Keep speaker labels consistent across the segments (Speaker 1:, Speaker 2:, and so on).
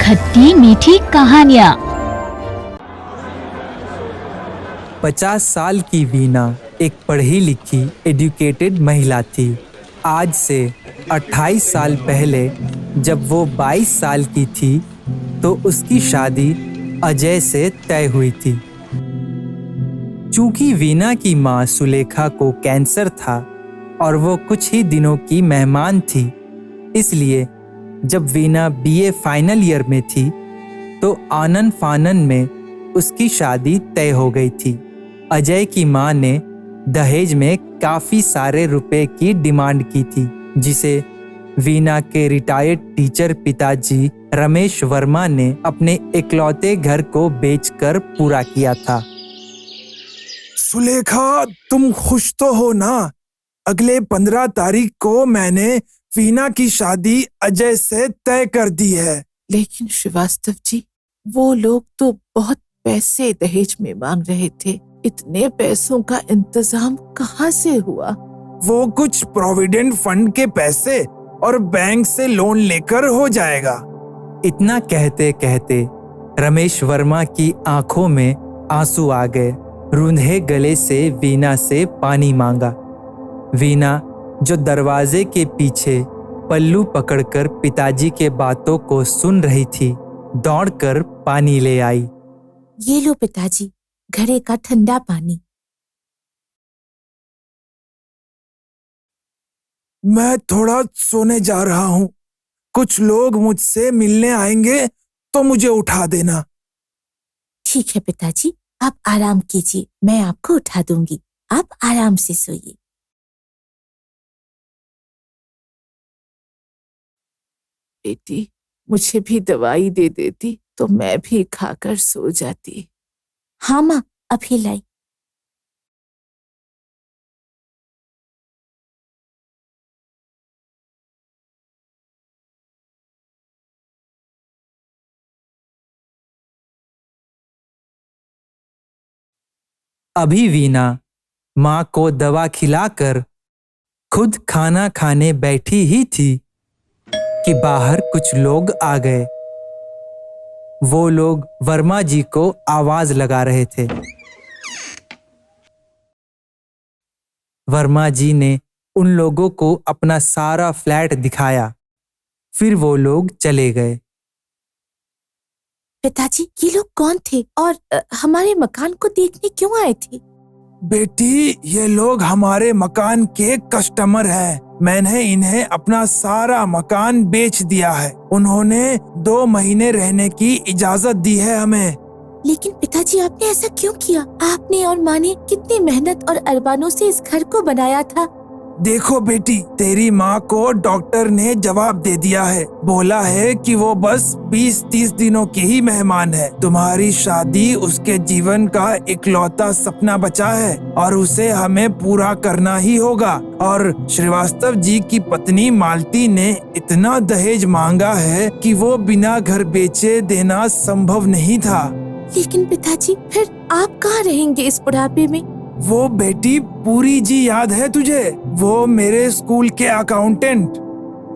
Speaker 1: खट्टी मीठी कहानियाँ।
Speaker 2: 50 साल की वीना एक पढ़ी लिखी एजुकेटेड महिला थी। आज से 28 साल पहले जब वो 22 साल की थी तो उसकी शादी अजय से तय हुई थी। चूंकि वीना की मां सुलेखा को कैंसर था और वो कुछ ही दिनों की मेहमान थी, इसलिए जब वीना बीए फाइनल ईयर में थी तो आनन फानन में उसकी शादी तय हो गई थी। अजय की मां ने दहेज में काफी सारे रुपए की डिमांड की थी, जिसे वीना के रिटायर्ड टीचर पिताजी रमेश वर्मा ने अपने इकलौते घर को बेचकर पूरा किया था।
Speaker 3: सुलेखा, तुम खुश तो हो ना? अगले 15 तारीख को मैंने वीना की शादी अजय से तय कर दी है।
Speaker 4: लेकिन श्रीवास्तव जी, वो लोग तो बहुत पैसे दहेज में मांग रहे थे। इतने पैसों का इंतजाम कहाँ से हुआ?
Speaker 3: वो कुछ प्रोविडेंट फंड के पैसे और बैंक से लोन लेकर हो जाएगा।
Speaker 2: इतना कहते कहते रमेश वर्मा की आंखों में आंसू आ गए। रूंधे गले से वीना से पानी मांगा। वीना, जो दरवाजे के पीछे पल्लू पकड़कर पिताजी के बातों को सुन रही थी, दौड़कर पानी ले आई।
Speaker 5: ये लो पिताजी, घड़े का ठंडा पानी।
Speaker 3: मैं थोड़ा सोने जा रहा हूँ। कुछ लोग मुझसे मिलने आएंगे तो मुझे उठा देना।
Speaker 5: ठीक है पिताजी, आप आराम कीजिए, मैं आपको उठा दूंगी। आप आराम से सोइए।
Speaker 4: बेटी, मुझे भी दवाई दे देती तो मैं भी खाकर सो जाती।
Speaker 5: हाँ माँ, अभी लाई।
Speaker 2: अभी वीना माँ को दवा खिलाकर खुद खाना खाने बैठी ही थी कि बाहर कुछ लोग आ गए। वो लोग वर्मा जी को आवाज लगा रहे थे। वर्मा जी ने उन लोगों को अपना सारा फ्लैट दिखाया, फिर वो लोग चले गए।
Speaker 5: पिताजी, ये लोग कौन थे और हमारे मकान को देखने क्यों आए थे?
Speaker 3: बेटी, ये लोग हमारे मकान के कस्टमर हैं। मैंने इन्हें अपना सारा मकान बेच दिया है। उन्होंने 2 महीने रहने की इजाजत दी है हमें।
Speaker 5: लेकिन पिताजी, आपने ऐसा क्यों किया? आपने और माँ ने कितनी मेहनत और अरमानों से इस घर को बनाया था।
Speaker 3: देखो बेटी, तेरी माँ को डॉक्टर ने जवाब दे दिया है। बोला है कि वो बस 20-30 दिनों की ही मेहमान है। तुम्हारी शादी उसके जीवन का इकलौता सपना बचा है और उसे हमें पूरा करना ही होगा। और श्रीवास्तव जी की पत्नी मालती ने इतना दहेज मांगा है कि वो बिना घर बेचे देना संभव नहीं था।
Speaker 5: लेकिन पिताजी, फिर आप कहाँ रहेंगे इस बुढ़ापे में?
Speaker 3: वो बेटी, पूरी जी याद है तुझे? वो मेरे स्कूल के अकाउंटेंट।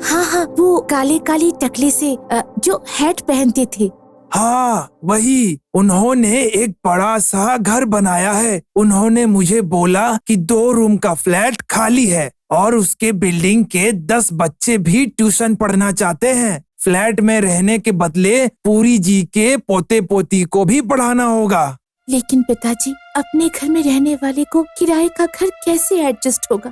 Speaker 5: हाँ हाँ, वो काले काले टकले से जो हैट पहनते थे।
Speaker 3: हाँ, वही। उन्होंने एक बड़ा सा घर बनाया है। उन्होंने मुझे बोला कि 2 रूम का फ्लैट खाली है और उसके बिल्डिंग के 10 बच्चे भी ट्यूशन पढ़ना चाहते हैं। फ्लैट में रहने के बदले पूरी जी के पोते पोती को भी पढ़ाना होगा।
Speaker 5: लेकिन पिताजी, अपने घर में रहने वाले को किराए का घर कैसे एडजस्ट होगा?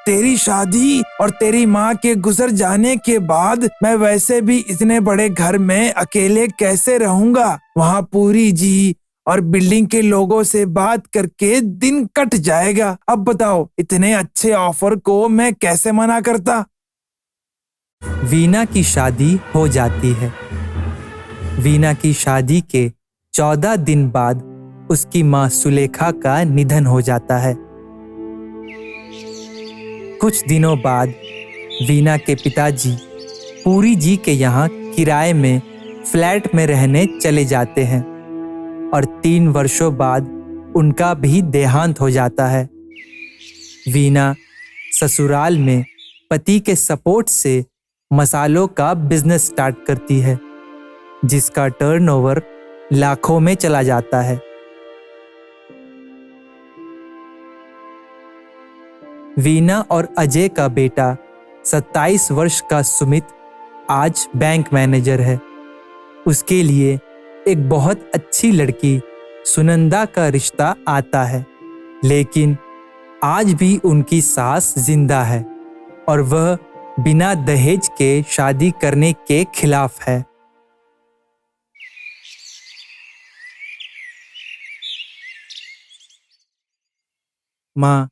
Speaker 3: तेरी शादी और तेरी माँ के गुजर जाने के बाद मैं वैसे भी इतने बड़े घर में अकेले कैसे रहूंगा? वहाँ पूरी जी और बिल्डिंग के लोगों से बात करके दिन कट जाएगा। अब बताओ, इतने अच्छे ऑफर को मैं कैसे मना करता?
Speaker 2: वीना की शादी हो जाती है। वीना की शादी के 14 दिन बाद उसकी मां सुलेखा का निधन हो जाता है। कुछ दिनों बाद वीना के पिताजी पूरी जी के यहाँ किराए में फ्लैट में रहने चले जाते हैं और 3 वर्षों बाद उनका भी देहांत हो जाता है। वीना ससुराल में पति के सपोर्ट से मसालों का बिजनेस स्टार्ट करती है। जिसका टर्नओवर लाखों में चला जाता है। वीना और अजय का बेटा 27 वर्ष का सुमित आज बैंक मैनेजर है। उसके लिए एक बहुत अच्छी लड़की सुनंदा का रिश्ता आता है, लेकिन आज भी उनकी सास जिंदा है और वह बिना दहेज के शादी करने के खिलाफ है। माँ,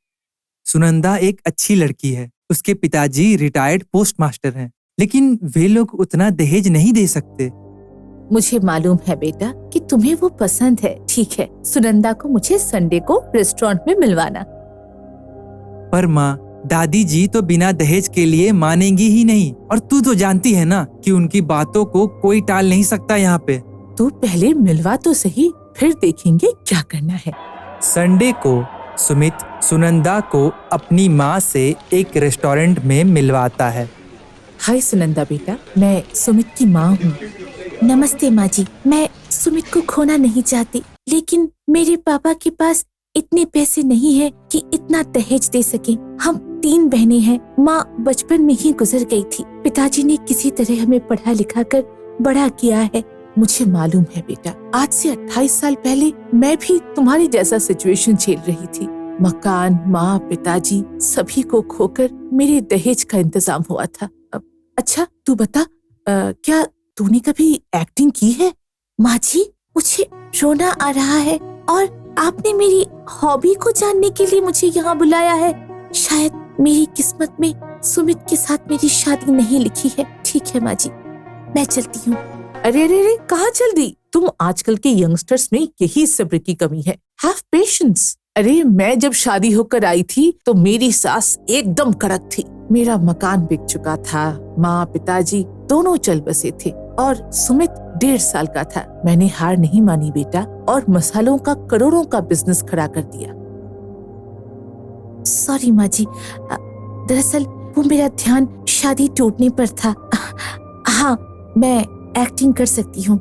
Speaker 2: सुनंदा एक अच्छी लड़की है। उसके पिताजी रिटायर्ड पोस्ट मास्टर हैं, लेकिन वे लोग उतना दहेज नहीं दे सकते।
Speaker 4: मुझे मालूम है बेटा कि तुम्हें वो पसंद है। ठीक है, सुनंदा को मुझे संडे को रेस्टोरेंट में मिलवाना।
Speaker 2: पर माँ, दादी जी तो बिना दहेज के लिए मानेंगी ही नहीं, और तू तो जानती है ना कि उनकी बातों को कोई टाल नहीं सकता यहाँ पे।
Speaker 4: तू पहले मिलवा तो सही, फिर देखेंगे क्या करना है।
Speaker 2: संडे को सुमित सुनंदा को अपनी माँ से एक रेस्टोरेंट में मिलवाता है।
Speaker 4: हाय सुनंदा बेटा, मैं सुमित की माँ हूँ।
Speaker 5: नमस्ते माँ जी। मैं सुमित को खोना नहीं चाहती, लेकिन मेरे पापा के पास इतने पैसे नहीं है कि इतना दहेज दे सके। हम 3 बहनें हैं। माँ बचपन में ही गुजर गई थी। पिताजी ने किसी तरह हमें पढ़ा लिखा कर बड़ा किया है।
Speaker 4: मुझे मालूम है बेटा, आज से 28 साल पहले मैं भी तुम्हारी जैसा सिचुएशन झेल रही थी। मकान, माँ, पिताजी सभी को खोकर मेरे दहेज का इंतजाम हुआ था। अच्छा तू बता, क्या तूने कभी एक्टिंग की है?
Speaker 5: माँ जी, मुझे रोना आ रहा है और आपने मेरी हॉबी को जानने के लिए मुझे यहाँ बुलाया है। शायद मेरी किस्मत में सुमित के साथ मेरी शादी नहीं लिखी है। ठीक है माँ जी, मैं चलती हूँ।
Speaker 4: अरे अरे अरे, कहाँ चल दी? तुम आजकल के यंगस्टर्स में यही सब्र की कमी है। Have patience. अरे मैं जब शादी होकर आई थी तो मेरी सास एकदम कड़क थी। मेरा मकान बिक चुका था, माँ पिताजी दोनों चल बसे थे और सुमित 1.5 साल का था। मैंने हार नहीं मानी बेटा और मसालों का करोड़ों का बिजनेस खड़ा कर दिया।
Speaker 5: सॉरी माँ जी, दरअसल वो मेरा ध्यान शादी टूटने पर था। हाँ, मैं एक्टिंग कर सकती हूँ।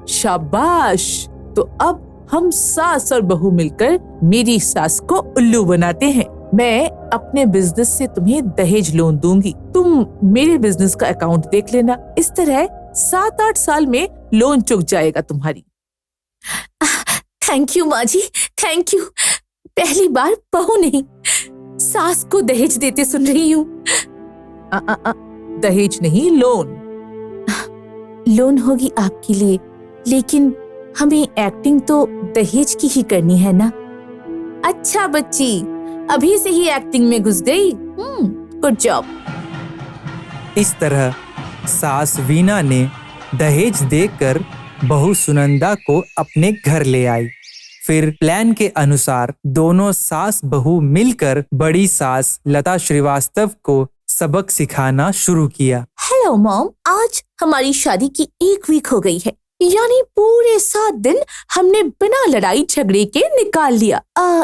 Speaker 4: शाबाश। तो अब हम सास और बहू मिलकर मेरी सास को उल्लू बनाते हैं। मैं अपने बिजनेस से तुम्हें दहेज लोन दूंगी, तुम मेरे बिजनेस का अकाउंट देख लेना। इस तरह 7-8 साल में लोन चुक जाएगा तुम्हारी।
Speaker 5: थैंक यू माँ जी, थैंक यू। पहली बार बहू नहीं, सास को दहेज देते सुन रही हूँ।
Speaker 4: दहेज नहीं, लोन।
Speaker 5: लोन होगी आपके लिए, लेकिन हमें एक्टिंग तो दहेज की ही करनी है ना। अच्छा बच्ची, अभी से ही एक्टिंग में घुस गई। Good job.
Speaker 2: इस तरह सास वीना ने दहेज देकर बहू सुनंदा को अपने घर ले आई। फिर प्लान के अनुसार दोनों सास बहू मिलकर बड़ी सास लता श्रीवास्तव को सबक सिखाना शुरू किया।
Speaker 5: हेलो मॉम, आज हमारी शादी की 1 वीक हो गई है, यानी पूरे 7 दिन हमने बिना लड़ाई झगड़े के निकाल लिया।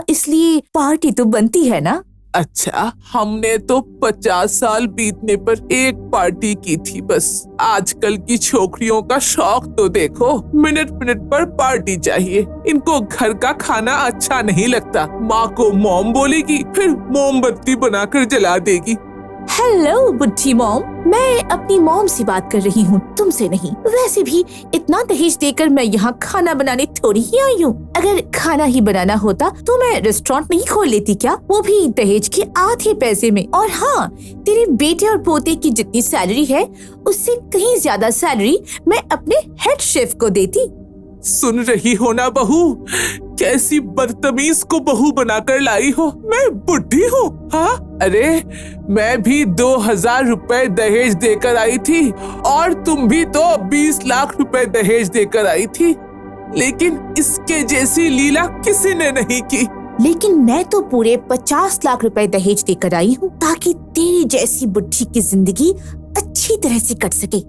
Speaker 5: इसलिए पार्टी तो बनती है ना।
Speaker 6: अच्छा, हमने तो 50 साल बीतने पर एक पार्टी की थी बस। आजकल की छोकरियों का शौक तो देखो, मिनट मिनट पर पार्टी चाहिए। इनको घर का खाना अच्छा नहीं लगता। माँ को मॉम बोलेगी, फिर मोमबत्ती बनाकर जला देगी।
Speaker 5: हेलो बुद्धि मॉम, मैं अपनी मॉम से बात कर रही हूँ, तुमसे नहीं। वैसे भी इतना दहेज देकर मैं यहाँ खाना बनाने थोड़ी ही आई हूँ। अगर खाना ही बनाना होता तो मैं रेस्टोरेंट नहीं खोल लेती क्या, वो भी दहेज के आधे पैसे में। और हाँ, तेरे बेटे और पोते की जितनी सैलरी है उससे कहीं ज्यादा सैलरी मैं अपने हेड शेफ को देती।
Speaker 6: सुन रही हो ना बहू, कैसी बदतमीज को बहू बनाकर लाई हो। मैं बुढ़ी हूँ? हाँ, अरे मैं भी 2000 रुपए दहेज देकर आई थी और तुम भी तो 20 लाख रुपए दहेज देकर आई थी, लेकिन इसके जैसी लीला किसी ने नहीं की।
Speaker 5: लेकिन मैं तो पूरे 50 लाख रुपए दहेज देकर आई हूँ, ताकि तेरी जैसी बुढ़ी की जिंदगी अच्छी तरह से कट सके।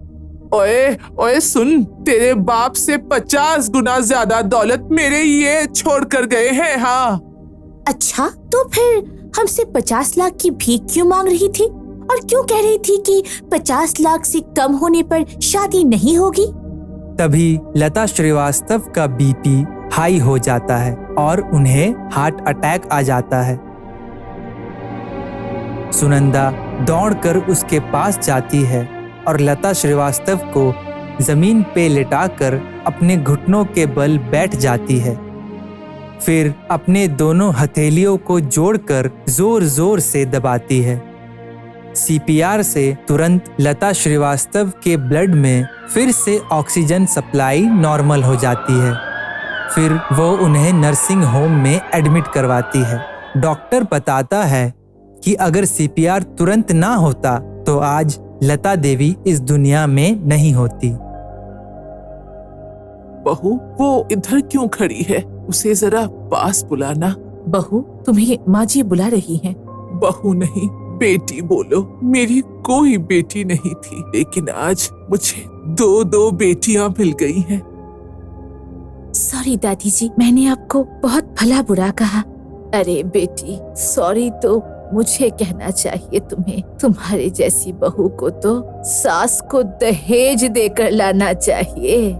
Speaker 6: ओए ओए सुन, तेरे बाप से 50 गुना ज्यादा दौलत मेरे ये छोड़ कर गए हैं। हाँ।
Speaker 5: अच्छा, तो फिर हमसे 50 लाख की भीख क्यों मांग रही थी और क्यों कह रही थी कि 50 लाख से कम होने पर शादी नहीं होगी?
Speaker 2: तभी लता श्रीवास्तव का बीपी हाई हो जाता है और उन्हें हार्ट अटैक आ जाता है। सुनंदा दौड़कर उसके पास जाती है और लता श्रीवास्तव को जमीन पे लिटाकर अपने घुटनों के बल बैठ जाती है। फिर अपने दोनों हथेलियों को जोड़कर जोर जोर से दबाती है। सीपीआर से तुरंत लता श्रीवास्तव के ब्लड में फिर से ऑक्सीजन सप्लाई नॉर्मल हो जाती है। फिर वो उन्हें नर्सिंग होम में एडमिट करवाती है। डॉक्टर बताता है कि अगर सीपीआर तुरंत ना होता तो आज लता देवी इस दुनिया में नहीं होती।
Speaker 6: बहू, वो इधर क्यों खड़ी है? उसे जरा पास बुलाना।
Speaker 4: बहू, तुम्हें माँ जी बुला रही हैं।
Speaker 6: बहू नहीं, बेटी बोलो। मेरी कोई बेटी नहीं थी, लेकिन आज मुझे दो बेटियां मिल गई हैं।
Speaker 5: सॉरी दादी जी, मैंने आपको बहुत भला बुरा कहा।
Speaker 4: अरे बेटी, सॉरी तो मुझे कहना चाहिए तुम्हें। तुम्हारे जैसी बहू को तो सास को दहेज देकर लाना चाहिए।